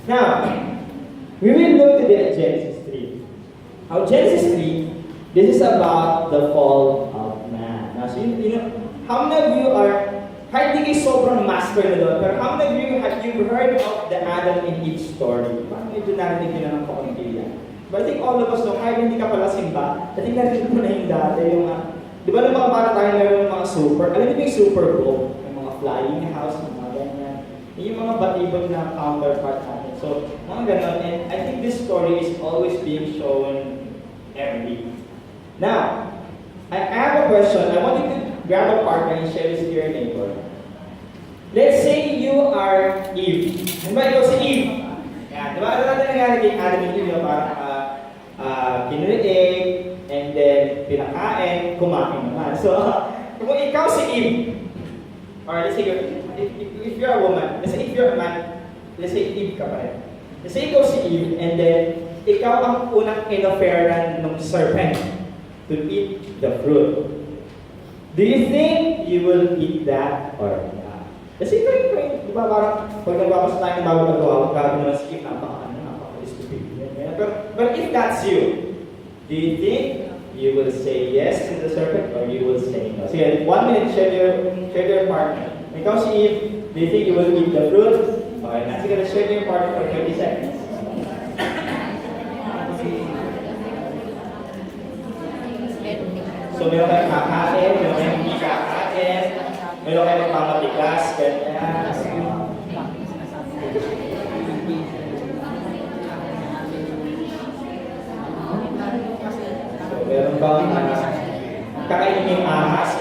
Now, we will look to Genesis 3. Now, Genesis 3, this is about the fall of man. Now, so how many of you are, kahit di kayo sobrang master na doon, pero how many of you have you heard of the Adam and Eve story? Parang medyo narinig nyo na ng kaunti yan. But I think all of us know, kahit hindi ka pala simba, I think narinig mo na yung dati, yung di ba nung mga bata tayo meron ng mga super, alam niyo ba yung super bowl? Yung mga flying house, yung mga ganyan. Yung mga batibag na counterpart natin. So, mga ganon. And I think this story is always being shown every week. Now, I have a question. I want you to grab a partner and share this to your neighbor. Let's say you are Eve. Ano ba ikaw si Eve? Yan. Diba? Ano natin nangyari kay Adam and Eve? Parang kinuliig, and then pinakain, kumain naman. So, kung ikaw si Eve, or let's say if you're a woman, let's say if you're a man, let's say Eve ka pa rin. Let's say ikaw si Eve, and then ikaw ang unang in-offeran ng serpent to eat the fruit. Do you think you will eat that or not? Kasi di ba parang pag nagbabasa tayo ng bago nagawa, gagawin naman si Eve, napaka-stupid. But if that's you, do you think you will say yes to the serpent or you will say no? Sige, 1 minute, share your partner. Ikaw si Eve, do you think you will eat the fruit? Okay, na. Sige, share your partner for 30 seconds. So, meron kayong kakain, meron kayong hindi kakain, meron kayong magpapatigas, ganyan. So, meron bang kakainin yung ahas?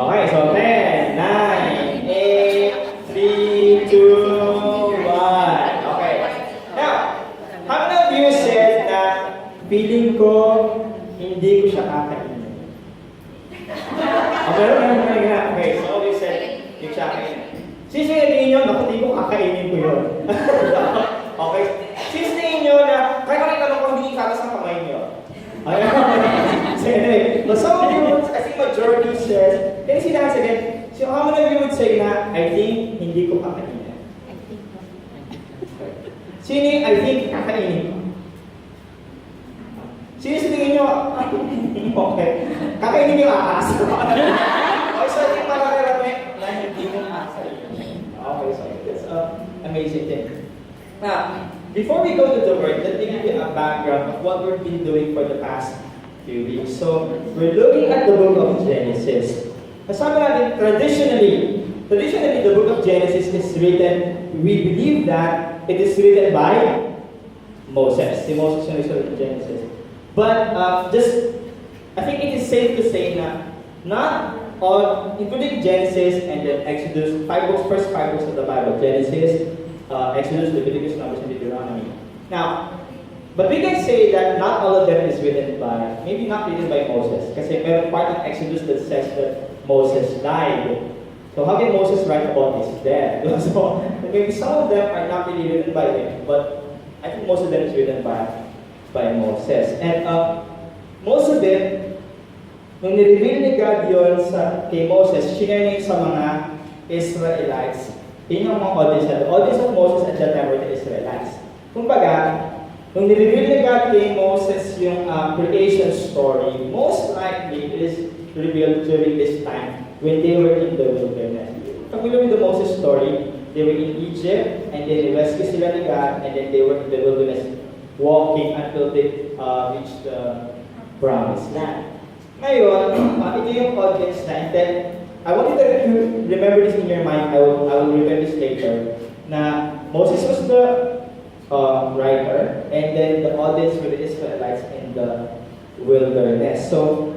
Okay, so 10, 9, 8, 3, 2, 1. Okay. Now, how many of you said na feeling ko hindi ko siya kakainin? Okay, so you said hindi ko siya kakainin. Since tingin nyo, naku, hindi ko kakainin ko yun. Okay. Since tingin nyo na, kaya kami tanong ko hindi ikalas ng kamay nyo. So anyway, but some of you, I think majority says, can you see that again? So how many of you would say na, I think hindi ko kakainin? Sino yung I think kakainin ko? Sino sa tingin nyo? Okay. Kakainin yung ahas. Okay, so I think marami na hindi mo kakainin. Okay, so that's an amazing thing. Now, before we go to the word, let me give you a background of what we've been doing for the past few weeks. So, we're looking at the book of Genesis. Sabi natin, traditionally, the book of Genesis is written, we believe that it is written by Moses. Si Moses yung nagsulat ng Genesis. But, I think it is safe to say na, not all, including Genesis and then Exodus, first five books of the Bible, Genesis, Exodus, Leviticus, Numbers, and Deuteronomy. Now, but we can say that not all of them is written by, maybe not written by Moses. Kasi meron part of Exodus that says that Moses died. So how can Moses write about his death? So maybe some of them are not really written by him, but I think most of them is written by Moses. And most of it, nung nireveal ni God yun kay Moses, sinare niya sa mga Israelites. Yun yung mga audience. The audience of Moses at that time were the Israelites. Kumbaga, nung nireveal ni God kay Moses yung creation story, most likely it is revealed during this time when they were in the wilderness. Familiar with the Moses story, they were in Egypt, and then they rescued sila ni God, and then they were in the wilderness walking until they reached the promised land. Ngayon, ito yung audience na, and then, I want you to remember this in your mind. I will remember this later. Na Moses was the writer, and then the audience were the Israelites in the wilderness. So,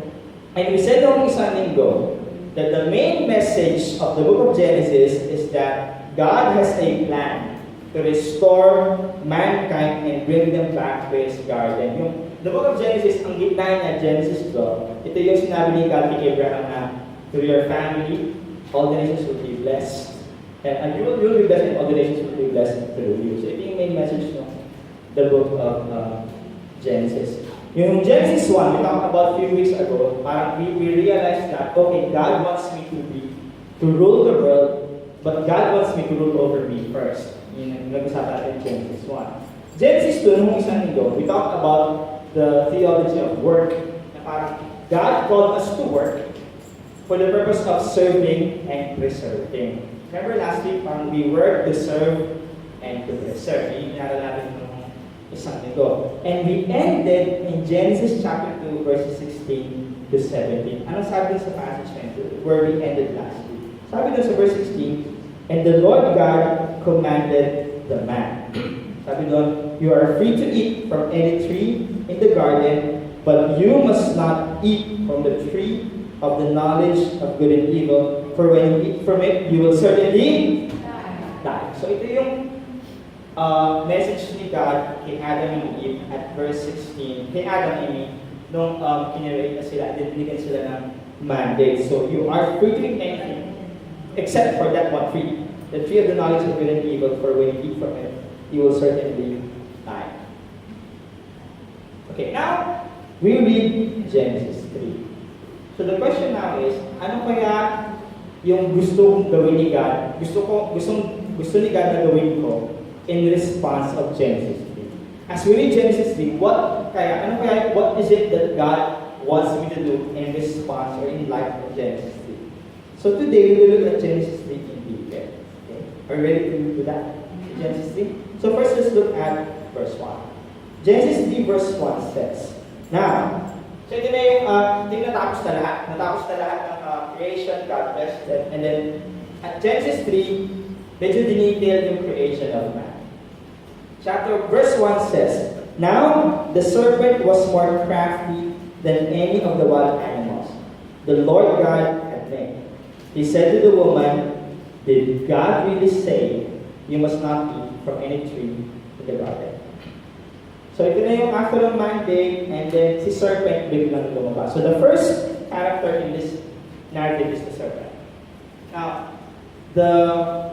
and we said noong isang linggo that the main message of the book of Genesis is that God has a plan to restore mankind and bring them back to His garden. The book of Genesis, ang gitna niya, Genesis 12, ito yung sinabi ni God kay Abraham na, through your family, all the nations will be blessed. And you will be blessed and all the nations will be blessed through you. So ito yung main message ng the book of Genesis. Yung Genesis 1, we talked about a few weeks ago, parang we realized that, okay, God wants me to rule the world, but God wants me to rule over me first. Yun ang nag-usapan natin in Genesis 1. Genesis 2, nung isang linggo, we talked about the theology of work, na parang God called us to work for the purpose of serving and preserving. Remember last week, we work to serve and to preserve. Inaral natin nung isang linggo. And we ended in Genesis chapter 2, verses 16 to 17. Anong sabi sa passage na ito, where we ended last week? Sabi doon sa verse 16, and the Lord God commanded the man. Sabi doon, you are free to eat from any tree in the garden, but you must not eat from the tree of the knowledge of good and evil, for when you eat from it, you will certainly die. So ito yung message ni God kay Adam and Eve at verse 16. Kay Adam and Eve, nung kinirate na sila, diniligan sila ng mandate. So you are free to eat anything, except for that one tree. The tree of the knowledge of good and evil, for when you eat from it, you will certainly die. Okay, now, we read Genesis 3. So the question now is, ano kaya yung gustong gawin ni God, gusto ni God na gawin ko in response of Genesis 3? As we read Genesis 3, what is it that God wants me to do in response or in light of Genesis 3? So today, we will look at Genesis 3 in detail. Okay? Are you ready to do that? Genesis 3? So first, let's look at verse 1. Genesis 3 verse 1 says, now, so ito na yung, hindi natapos na lahat. Natapos na lahat ng creation, God blessed them. And then, at Genesis 3, medyo dinetail yung creation of man. Verse 1 says, now, the serpent was more crafty than any of the wild animals the Lord God had made. He said to the woman, did God really say, you must not eat from any tree in the garden? So ito na yung after ng mandate, and then si serpent biglang lumabas. So the first character in this narrative is the serpent. Now, the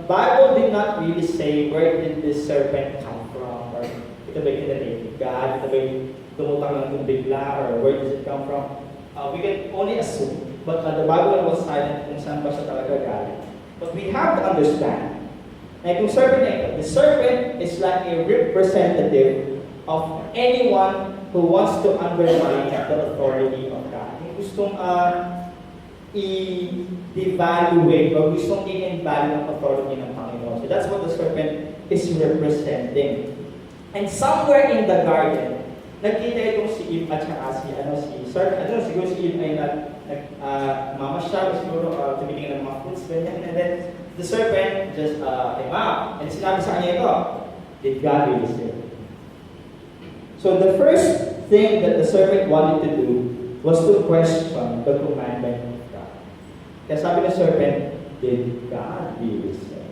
Bible did not really say where did this serpent come from, or ito ba yung kinalated God, ito ba yung tumutang lang kung bigla, or where does it come from? We can only assume, but the Bible was silent kung saan ba siya talaga galing. But we have to understand, na itong serpent na ito, the serpent is like a representative of anyone who wants to undermine the authority of God. Yung gustong i-devaluate o gustong i-invalue ang authority ng Panginoon. So that's what the serpent is representing. And somewhere in the garden, nakita itong si Eve at saka si serpent. Siguro si Eve ay mamasyal, siguro tumitingin ng mga fruits, ganyan. And then the serpent just came out. And sinabi sa kanya ito, did God really say? So the first thing that the serpent wanted to do was to question the commandment of God. Kaya sabi ng serpent, did God really say?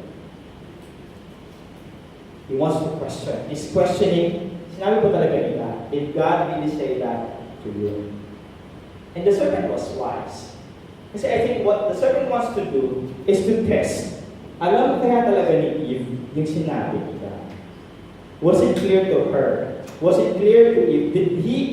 He wants to question. He's questioning, sinabi po talaga ni God, did God really say that to you? And the serpent was wise. Kasi I think what the serpent wants to do is to test. Alam kaya talaga ni Eve yung sinabi ni God? Was it clear to her? Was it clear to Eve?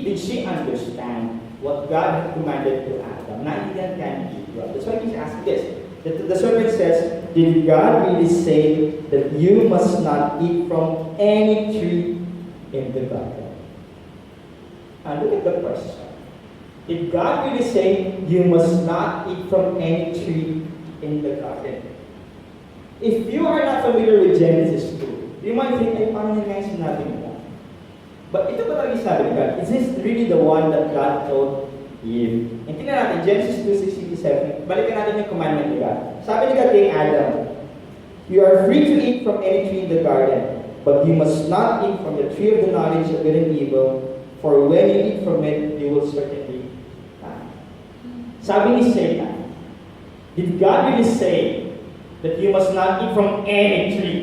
Did she understand what God had commanded to Adam? Naintindihan kaya ni Eve. That's why he's asking this. The serpent says, did God really say that you must not eat from any tree in the garden? Now look at the question. Did God really say you must not eat from any tree in the garden? If you are not familiar with Genesis 2, you might think, ay, paano nga yung sinabi nila? But ito ba talaga sabi ni God? Is this really the one that God told Eve? And tingnan natin, Genesis 2:6-7, balikan natin yung commandment ni God. Sabi ni God kay Adam, you are free to eat from any tree in the garden, but you must not eat from the tree of the knowledge of good and evil, for when you eat from it, you will certainly die. Sabi ni Satan, did God really say that you must not eat from any tree?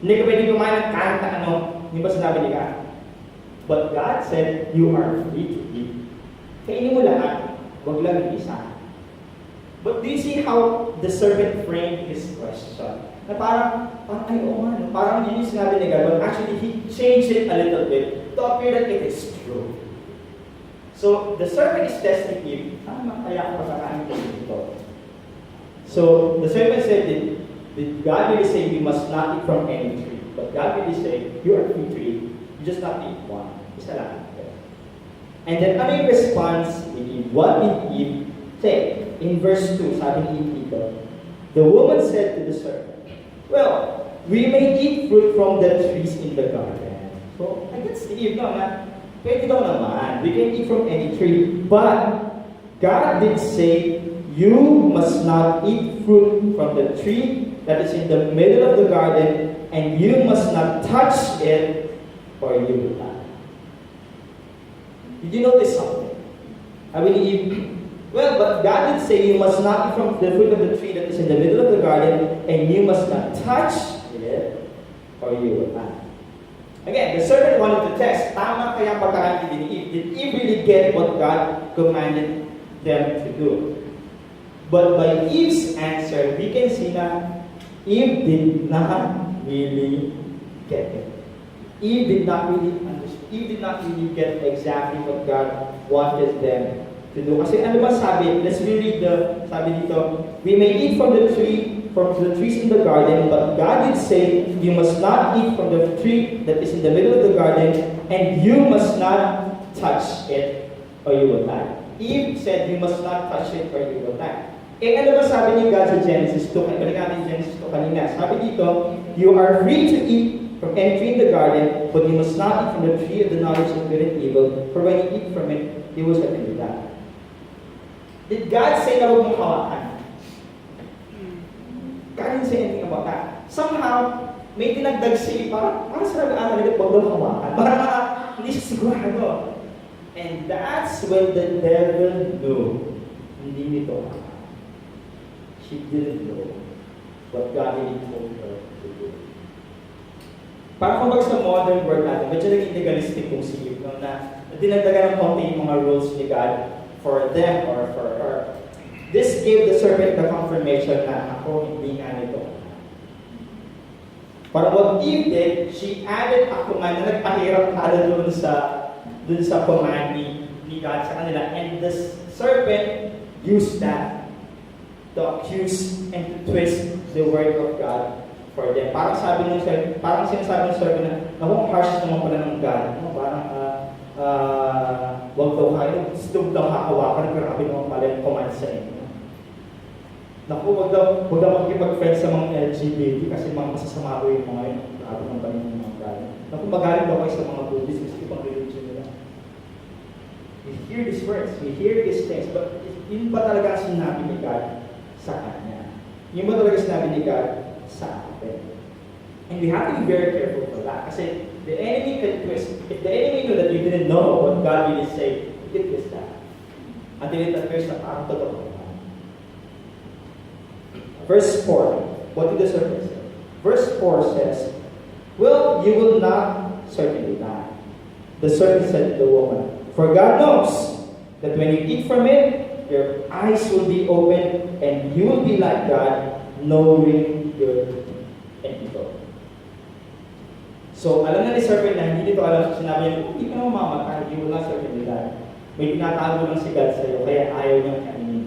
Hindi ka pwede kumain ng kahit na ano, hindi ba sinabi ni God? But God said, you are free to eat. Kainin mo lahat, wag lang yung isa. But do you see how the serpent framed his question? Na parang ay, oo nga, parang yun yung sinabi ni God, but actually, he changed it a little bit to appear that it is true. So, the serpent is testing Eve. Tama kaya ang pagkakain ko dito? So, the serpent said that God really say we must not eat from any tree. But God really say, you are free to eat. You just not eat one. Isa lang. And then, ano yung response ni Eve? What did Eve say? In verse 2, sabi ni Eve dito, the woman said to the serpent, well, we may eat fruit from the trees in the garden. So, I guess si Eve na, pwede daw naman. We can eat from any tree. But, God did say, you must not eat fruit from the tree that is in the middle of the garden, and you must not touch it, or you will die. Did you notice something? I believe, well, but God did say you must not eat from the fruit of the tree that is in the middle of the garden, and you must not touch it, or you will die. Again, the serpent wanted to test, tama kaya pagkakaintindi ni Eve? Did Eve really get what God commanded them to do? But by Eve's answer, we can see that Eve did not really get it. Eve did not really understand. Eve did not really get exactly what God wanted them to do. Kasi ano ba sabi? Let's reread the, sabi dito, we may eat from the trees in the garden, but God did say, you must not eat from the tree that is in the middle of the garden, and you must not touch it, or you will die. Eve said, you must not touch it, or you will die. Eh, ano ba sabi ni God sa Genesis 2? Balik natin Genesis 2 kanina. Sabi dito, you are free to eat from any tree in the garden, but you must not eat from the tree of the knowledge of good and evil, for when you eat from it, you will certainly die. Did God say na huwag mong hawakan? God didn't say anything about that. Somehow, may dinagdag siya, para sa nag-aaral nila, huwag daw hawakan. Para hindi siya sigurado. And that's when the devil knew, hindi nito hawakan. She didn't know what God really told her to do. Parang kumbaga sa modern world natin, medyo naging legalistic kung si Eve, no, na dinagdagan ng konti yung mga rules ni God for them or for her. This gave the serpent the confirmation na ako hindi nga nito. Parang what Eve did, she added a command na nagpahirap para dun sa command ni God sa kanila. And the serpent used that to accuse and to twist the word of God for them. Parang sinasabi ng serpent na, nakong harsh naman pala ng God. No? Parang, wag daw kayo, gusto daw hahawakan, grabe naman pala yung command sa inyo. Naku, wag daw makikipag-friend sa mga LGBT kasi mga masasama ko yung mga yun. Grabe naman pala yung mga God. Naku, magaling daw kayo sa mga Buddhist kasi ibang religion nila. We hear these words, we hear these things, but yun ba talaga sinabi ni God sa kanya? Yun ba talaga sinabi ni God sa atin? And we have to be very careful for that. Kasi the enemy can twist. If the enemy knew that you didn't know what God really said, he could twist that. Until it appears na parang totoo. Verse 4, what did the serpent say? Verse 4 says, well, you will not certainly die. The serpent said to the woman, for God knows that when you eat from it, your eyes will be open and you will be like God, knowing good and evil. So, alam na ni serpent na hindi nito alam, sinabi niya, hindi ka naman mamamatay, you will not certainly die. May tinatago lang si God sa iyo, kaya ayaw niyang kainin.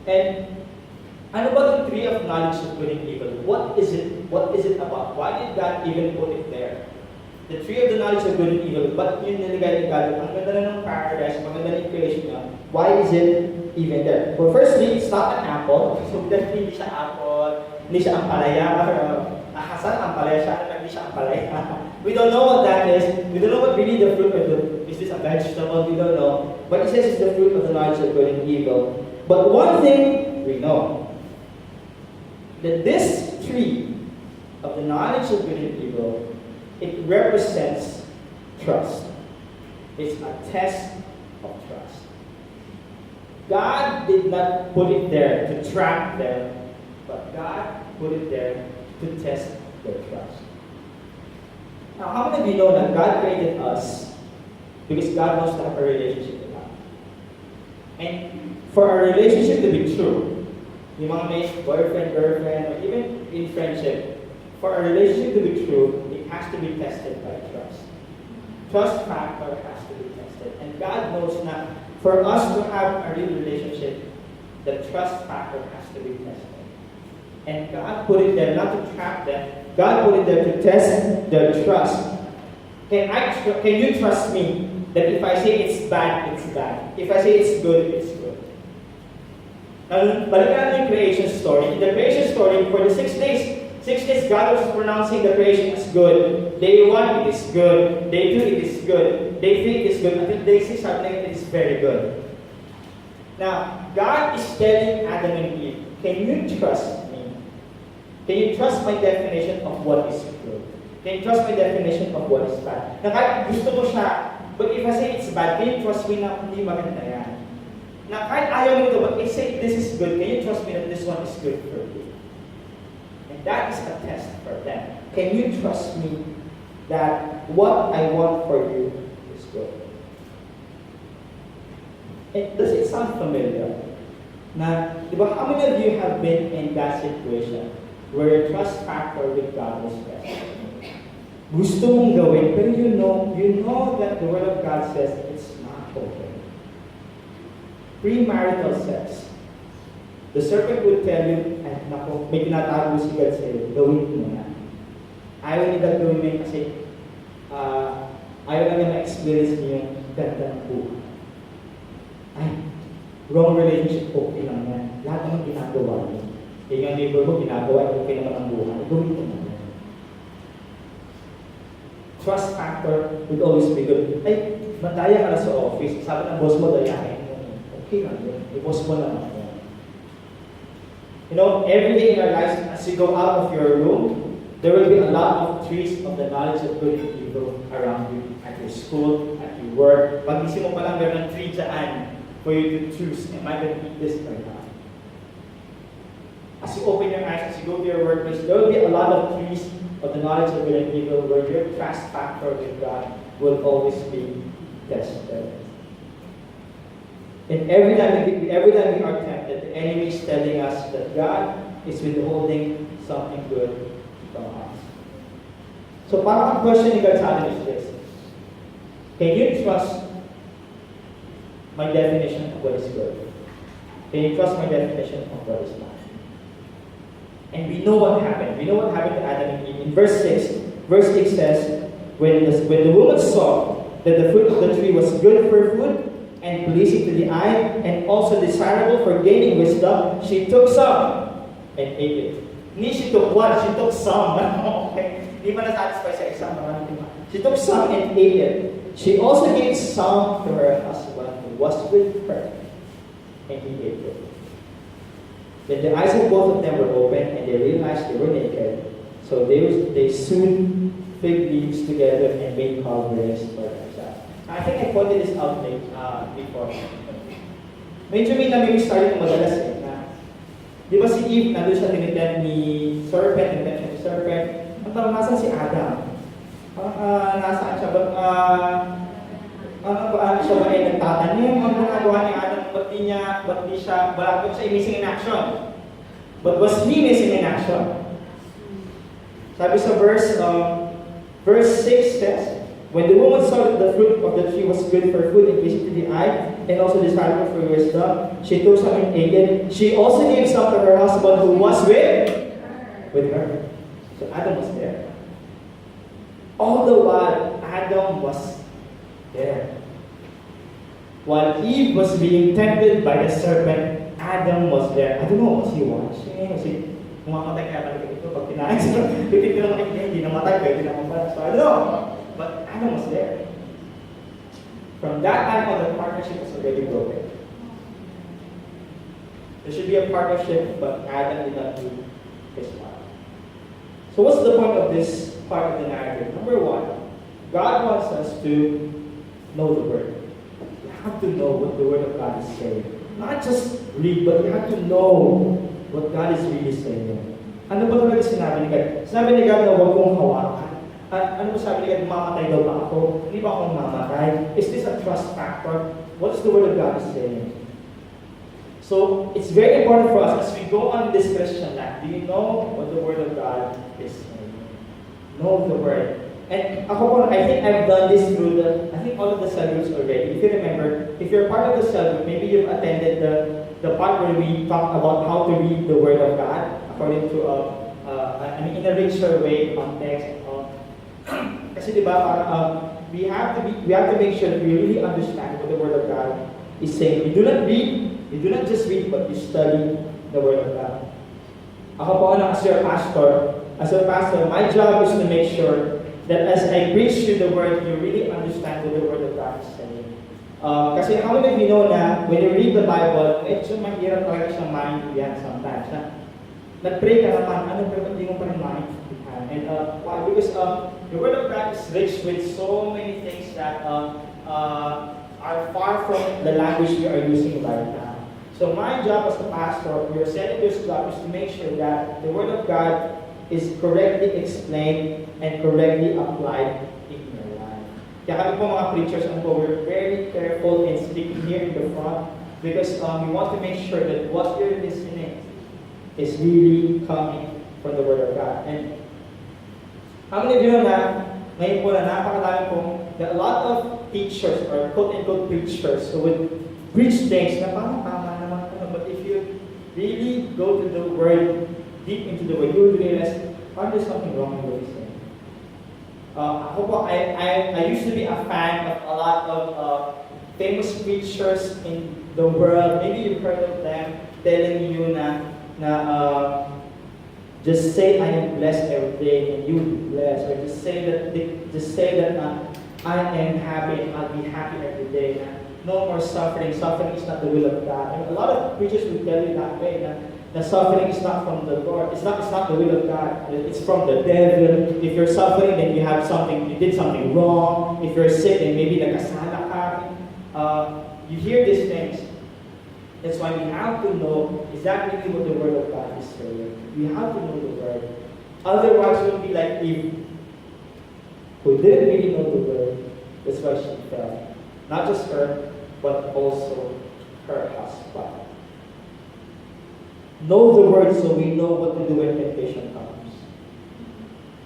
And ano ba the tree of knowledge of good and evil? What is it? What is it about? Why did God even put it there? The tree of the knowledge of good and evil. Ba't yun nilagay ni God? Ang ganda na ng paradise, maganda ng creation niya. Why is it even there? Well, firstly, it's not an apple. So, definitely hindi siya apple. Hindi siya ampalaya. Ahasan ampalaya siya. Hindi siya ampalaya. We don't know what that is. We don't know what really the fruit of the... Is this a vegetable? We don't know. But it says it's the fruit of the knowledge of good and evil. But one thing we know, that this tree of the knowledge of good and evil, it represents trust. It's a test of trust. God did not put it there to trap them, but God put it there to test their trust. Now, how many of you know that God created us because God wants to have a relationship with us? And for our relationship to be true, yung mga may boyfriend, girlfriend, or even in friendship, for our relationship to be true, it has to be tested by trust. trust factor has to be tested. And God knows that for us to have a real relationship, the trust factor has to be tested. And God put it there not to trap them. God put it there to test their trust. Can you trust me that if I say it's bad, it's bad? If I say it's good, it's good. Now, balikan natin yung creation story. In the creation story, for the 6 days, God was pronouncing the creation as good. Day 1, it is good. Day 2, it is good. Day 3, it is good. Until day 6, it is very good. Now, God is telling Adam and Eve, can you trust me? Can you trust my definition of what is good? Can you trust my definition of what is bad? Na kahit gusto mo siya, but if I say it's bad, can you trust me na hindi maganda yan? Na kahit ayaw mo ito, but if I say this is good, can you trust me that this one is good for you? And that is a test for them. Can you trust me that what I want for you is good? And does it sound familiar? Na, di ba, how many of you have been in that situation where your trust factor with God was tested? Gusto mong gawin, pero you know that the Word of God says it's not okay. Premarital sex. The serpent would tell you, ay, nako, may tinatago si God sa'yo, gawin mo na. Ayaw niya gawin mo kasi ayaw na niya ma-experience niyo yung ganda ng buhay. Ay, wrong relationship, okay lang yan. Lahat naman ginagawa niyo. Yung neighbor mo, ginagawa, okay naman ang buhay. Gawin mo na. Trust factor would always be good. Ay, mataya ka na sa office. Sabi ng boss mo, dayahin mo. Okay lang yun. I-boss mo naman yun. You know, every day in our lives, as you go out of your room, there will be a lot of trees of the knowledge of good and evil around you. At your school, at your work. Pag-isip mo pa lang meron ng tree dyan for you to choose. Am I going to eat this or not? As you open your eyes, as you go to your workplace, there will be a lot of trees of the knowledge of good and evil, where your trust factor with God will always be tested. And every time we are tempted, the enemy is telling us that God is withholding something good from us. So, parang ang question ni God sa atin is this: can you trust my definition of what is good? Can you trust my definition of what is bad? And we know what happened. We know what happened to Adam and Eve. In verse 6 says, when the woman saw that the fruit of the tree was good for food and pleasing to the eye and also desirable for gaining wisdom, she took some and ate it. Hindi she took one, she took some. Okay. Hindi pa na-satisfy sa isang marami. She took some and ate it. She also gave some to her husband who was with her, and he ate it. Then the eyes of both of them were open, and they realized they were naked. So they sewed fig leaves together and made coverings for themselves. I think I pointed this out before. Medyo may namimiss tayo ng madalas eh. Di ba si Eve, nandun siya tinitempt ni serpent, ang parang nasan si Adam? Nasaan siya? Ano siya ba ay nagtatanim? Ang ginagawa ni Adam, ba't di siya, wala siya missing in action? But was he missing in action? Sabi sa verse 6 says, when the woman saw that the fruit of the tree was good for food and pleasing to the eye, and also desirable for wisdom, she took some and ate it. She also gave some to her husband who was with her. So Adam was there. All the while, Adam was there. While Eve was being tempted by the serpent, Adam was there. I don't know, was he watching? Was he, kumamatay kaya talaga ito pag kinain siya? Titig na naman hindi namatay, pwede naman ba? So I don't know. But Adam was there. From that time on, the partnership was already broken. There should be a partnership, but Adam did not do his part. So what's the point of this part of the narrative? Number one, God wants us to know the Word. You have to know what the Word of God is saying. Not just read, but you have to know what God is really saying. Ano ba talaga sinabi ni God? Sinabi ni God na huwag kong hawakan. Ano ba sabi ni God, mamatay daw ba ako? Hindi ba akong mamatay? Is this a trust factor? What is the Word of God is saying? So, it's very important for us as we go on this Christian life. Do you know what the Word of God is saying? Know the Word. And ako po, I think I've done this through I think all of the cell groups already. If you remember, if you're part of the cell group, maybe you've attended the part where we talk about how to read the Word of God according to, in a richer way, context. Kasi diba, we have to make sure that we really understand what the Word of God is saying. You do not just read, but you study the Word of God. Ako po, as your pastor, my job is to make sure that as I preach you the Word, you really understand what the Word of God is saying. Kasi how many of you know na when you read the Bible, medyo mahirap talaga siyang maintindihan sometimes. Nag-pray ka naman, ano pero hindi mo pa rin maintindihan. And why? Because the Word of God is rich with so many things that are far from the language we are using right now. So my job as a pastor, your senator's job is to make sure that the Word of God is correctly explained and correctly applied in your life. Kaya kami po mga preachers, we're very careful in speaking here in the front because we want to make sure that what you're listening is really coming from the Word of God. And how many of you know na ngayon po na napakadami pong that a lot of teachers or quote-unquote preachers who would preach things na parang tama naman, but if you really go to the Word, deep into the Word, you will realize, there's something wrong with what he's saying. I used to be a fan of a lot of famous preachers in the world. Maybe you've heard of them telling you just say I am blessed every day and you will be blessed, or just say that I am happy and I'll be happy every day. No more suffering. Suffering is not the will of God. And a lot of preachers will tell you that way. The suffering is not from the Lord. It's not the will of God. It's from the devil. If you're suffering, then you did something wrong. If you're sick, then maybe nagkasala ka. You hear these things. That's why we have to know exactly what the Word of God is saying. We have to know the Word. Otherwise, we'll be like Eve, who didn't really know the Word. That's why she fell. Not just her, but also her husband. Know the Word so we know what to do when temptation comes.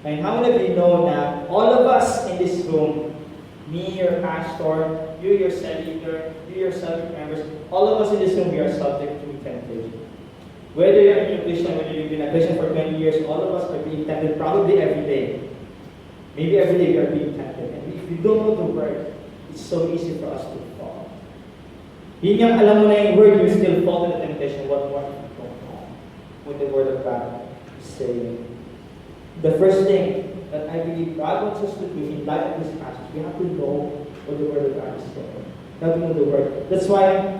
And how many of you know that all of us in this room, me, your pastor, you, your cell leader, you, your cell group members, all of us in this room, we are subject to temptation. Whether you're a Christian, whether you've been a Christian for 20 years, all of us are being tempted probably every day. Maybe every day we are being tempted. And if you don't know the Word, it's so easy for us to fall. Yun yung alam mo na yung Word, you still fall to the temptation. What more? What the Word of God is saying. The first thing that I believe God wants us to do in light of this passage, we have to know what the Word of God is saying. We have to know the Word. That's why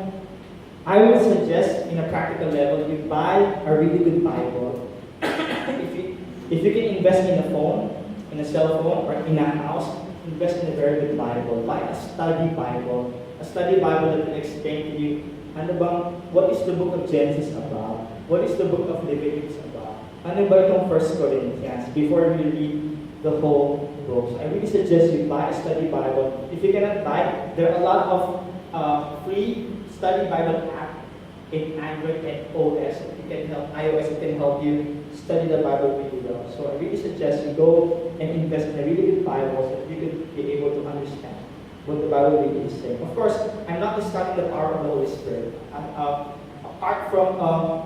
I would suggest, in a practical level, you buy a really good Bible. If you can invest in a phone, in a cell phone, or in a house, invest in a very good Bible. Buy a study Bible. A study Bible that will explain to you, what is the book of Genesis about? What is the book of Leviticus about? Ano ba itong 1 Corinthians? Before we read the whole book. So I really suggest you buy a study Bible. If you cannot buy, there are a lot of free study Bible app in Android and OS. iOS, it can help you study the Bible really well. So I really suggest you go and invest in a really good Bible so that you could be able to understand what the Bible really is saying. Of course, I'm not discussing the power of the Holy Spirit. Apart from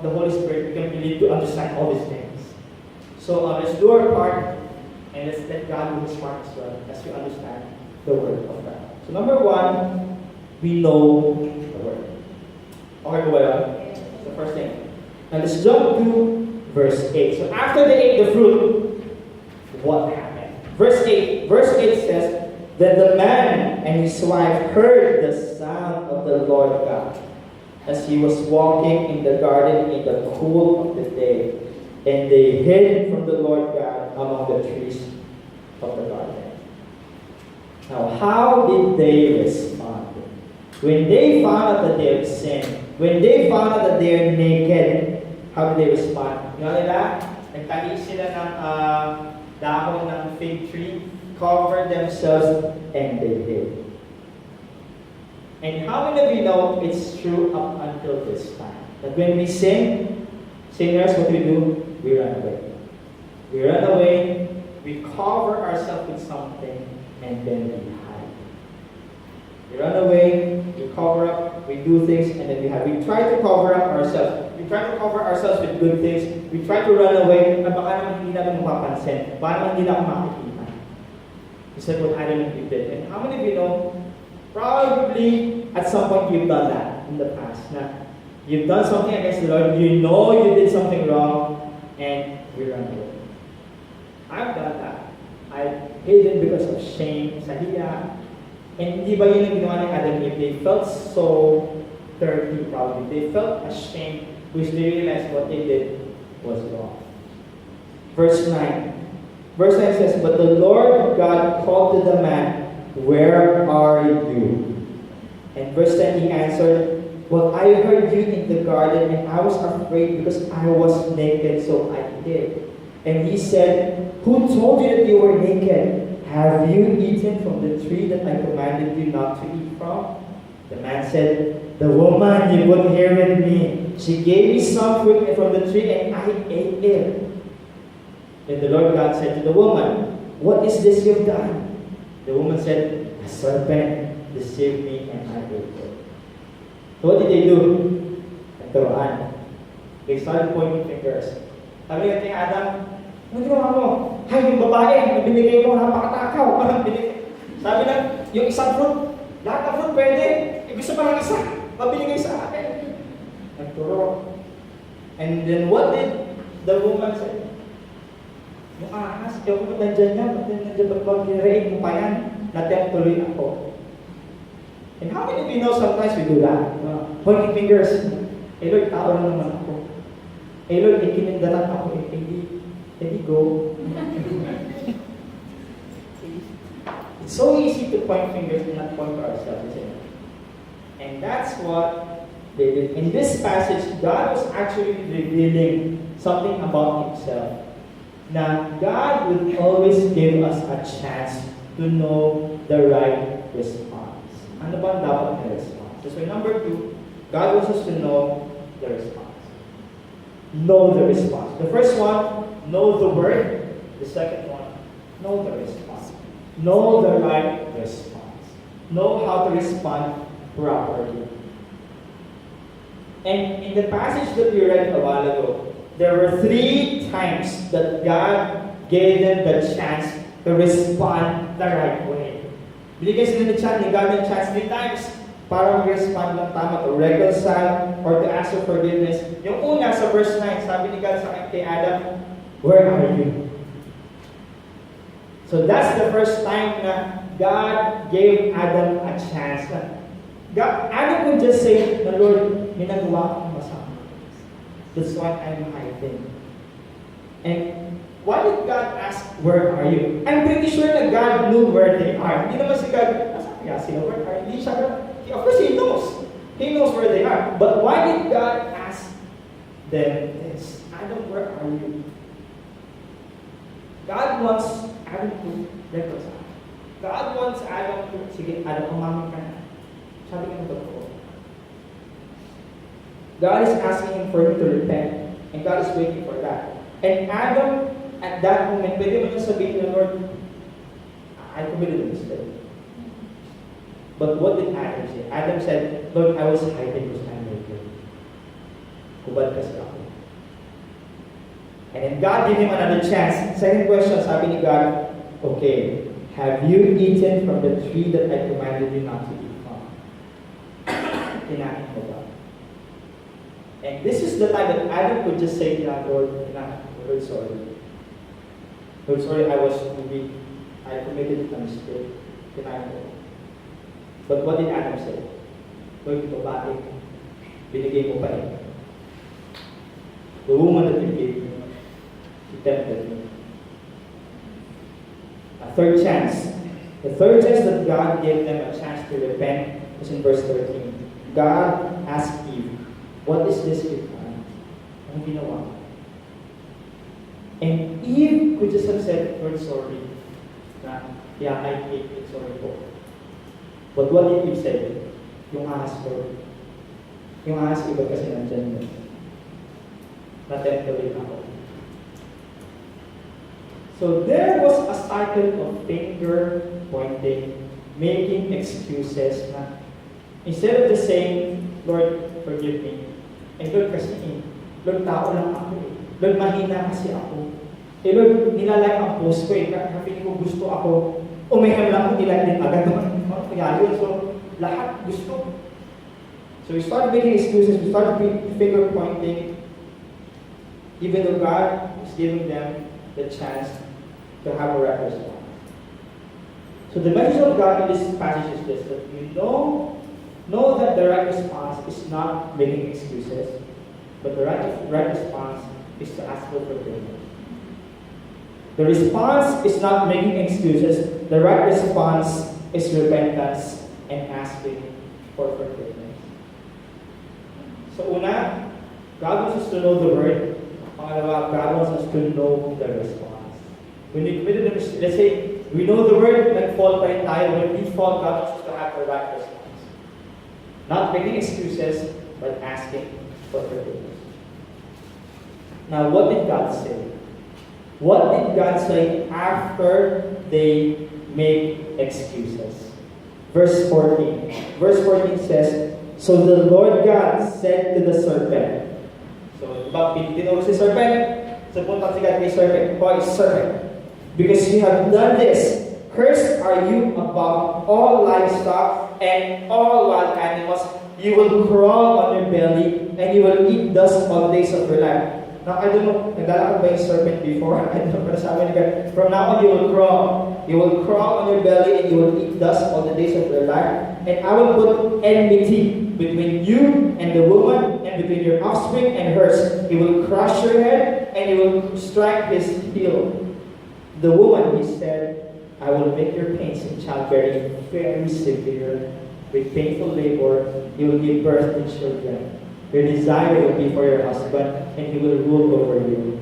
the Holy Spirit, we can really to understand all these things. So let's do our part, and let's let God do His part as well, as we understand the Word of God. So number one, we know the Word. Okay, well, that's the first thing. Now let's jump to verse 8. So after they ate the fruit, what happened? Verse 8 says, that the man and his wife heard the sound of the Lord God as He was walking in the garden in the cool of the day, and they hid from the Lord God among the trees of the garden. Now, how did they respond? When they found out that they had sinned, when they found out that they are naked, how did they respond? You know nila? Nagtali sila ng dahon ng fig tree, covered themselves, and they hid. And how many of you know it's true up until this time? That when we sin, sinners, what we do? We run away. We run away we cover ourselves with something and then we hide. We run away, we cover up, we do things, and then we hide. We try to cover up ourselves. We try to cover ourselves with good things. We try to run away, at baka naman hindi natin mapapansin. Baka naman hindi na ako makikita. Just like what Adam and Eve did. And how many of you know, probably at some point you've done that in the past. Na you've done something against the Lord, you know you did something wrong, and you run away. I've done that. I've hidden because of shame, sahiya. And hindi ba yun ang ginawa ni Adam and Eve? They felt so dirty probably. They felt ashamed, which they realized what they did was wrong. Verse 9. Verse 9 says, "But the Lord God called to the man, 'Where are you?' And verse 10, he answered, 'Well, I heard you in the garden, and I was afraid because I was naked, so I hid.' And he said, 'Who told you that you were naked? Have you eaten from the tree that I commanded you not to eat from?' The man said, 'The woman you put here with me, she gave me some fruit from the tree, and I ate it.' Then the Lord God said to the woman, 'What is this you've done?' The woman said, 'A serpent deceived me, and I ate it.'" So what did they do? Nagturoan. They started pointing fingers. Sabi nga kay Adam, "Ano ginawa mo? Hay, yung babae, na binigay mo, napakatakaw. Parang binigay." Sabi na, yung isang fruit, lahat ng fruit pwede. Gusto pa lang isa, mabinigay sa akin. Nagturo. And then what did the woman say? Yung ahas, yung kung nandyan yan, nandyan ba't mag-rein mo pa yan? Natin tuloy ako. And how many of you know sometimes we do that? Pointing fingers. Eh Lord, tao na naman ako. Eh Lord, ikinindatan ako. Hindi go. It's so easy to point fingers and not point to ourselves, isn't it? And that's what they did. In this passage, God was actually revealing something about Himself. Now, God would always give us a chance to know the right response. Ano ba ang dapat na response? So number 2, God wants us to know the response. Know the response. The first one, know the word. The second one, know the response. Know the right response. Know how to respond properly. And in the passage that we read a while ago, there were 3 times that God gave them the chance to respond the right way. Binigyan sila ni God ng chance 3 times para mag-respond ng tama, to reconcile or to ask for forgiveness. Yung una sa verse 9, sabi ni God sa kay Adam, "Where are you?" So that's the first time na God gave Adam a chance. Adam could just say, "Na Lord, may nagawa akong masama. That's why I'm hiding." And why did God ask, "Where are you?" I'm pretty sure that God knew where they are. Hindi naman si God, "Nasaan sila? Where are you?" Hindi siya, of course He knows. He knows where they are. But why did God ask them this? Adam, where are you? God wants Adam to reconcile. God wants Adam to, sige, Adam, umamin ka na. Sabi ka na totoo. God is asking him for him to repent. And God is waiting for that. And Adam, at that moment, pwede mo nang sabihin na, "Lord, I committed a mistake." But what did Adam say? Adam said, "Lord, I was hiding because I'm naked. Hubad kasi ako." And then God gave him another chance. Second question, sabi ni God, "Okay, have you eaten from the tree that I commanded you not to eat from?" Kinain mo ba? And this is the time that Adam could just say, "Lord, Lord, sorry. Lord, sorry, I was weak. I committed a mistake. Kinain mo." But what did Adam say? "Lord, babae, binigay mo pa rin. The woman that you gave me, she tempted me." A third chance. The third chance that God gave them a chance to repent was in verse 13. God asked Eve, "What is this you've done?" Anong ginawa? And Eve could just have said, "Lord, sorry. Yeah, I hate it. Sorry po." But what did Eve say? Yung ahas, Lord. Yung ahas, iba kasi nandyan yun. Na-tempt ulit ako. So there was a cycle of finger pointing, making excuses na instead of just saying, Lord, forgive me. And Lord, kasi Lord, tao lang ako eh. Lord, mahina kasi ako. Eh Lord, nilalike ang post ko eh. Kapag ko gusto ako, umihem lang ko nilike din agad. Ano kaya yun? So, lahat gusto. So we started making excuses, we started finger pointing, even though God is giving them the chance to have a right response. So the message of God in this passage is this, that you know that the right response is not making excuses, but the right response is to ask for forgiveness. The response is not making excuses, the right response is repentance and asking for forgiveness. So una, God wants us to know the word. Pangalawa, God wants us to know the response. When we committed a mistake, let's say, we know the word, nag-fall pa rin tayo. When we fall, God wants us to have the right response. Not making excuses, but asking for forgiveness. Now, what did God say? What did God say after they make excuses? Verse 14. Verse 14 says, so the Lord God said to the serpent. So, diba, tinuro si serpent? So, punta si God kay serpent. Boy, serpent. Because you have done this, cursed are you above all livestock and all wild animals. You will crawl on your belly and you will eat dust all the days of your life. Now, I don't know, naglalakad ba yung serpent before? I don't know, pero sabi ni God, from now on you will crawl. You will crawl on your belly and you will eat dust all the days of your life. And I will put enmity between you and the woman and between your offspring and hers. He will crush your head and he will strike his heel. The woman, he said, I will make your pains in childbearing very severe. With painful labor, you will give birth to children. Your desire will be for your husband, and he will rule over you.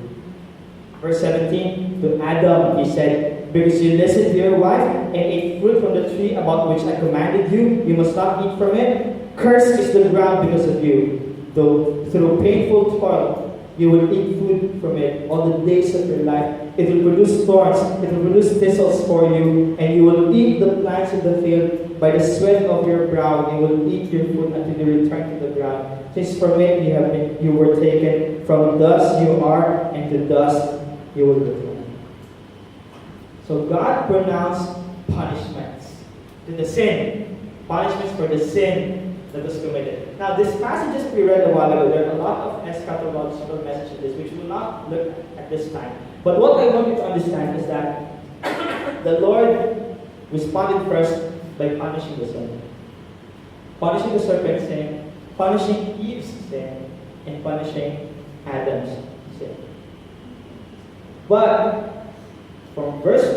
Verse 17, to Adam, he said, because you listened to your wife and ate fruit from the tree about which I commanded you, you must not eat from it. Cursed is the ground because of you. Though through painful toil, you will eat food from it all the days of your life. It will produce thorns, it will produce thistles for you, and you will eat the plants of the field. By the sweat of your brow, you will eat your food until you return to the ground. Since from it you were taken, from dust you are, and to dust you will return. So God pronounced punishments to the sin, punishments for the sin that was committed. Now, this passage we read a while ago, there are a lot of eschatological messages in this, which we will not look at this time. But what I want you to understand is that the Lord responded first by punishing the serpent. Punishing the serpent's sin, punishing Eve's sin, and punishing Adam's sin. But from verse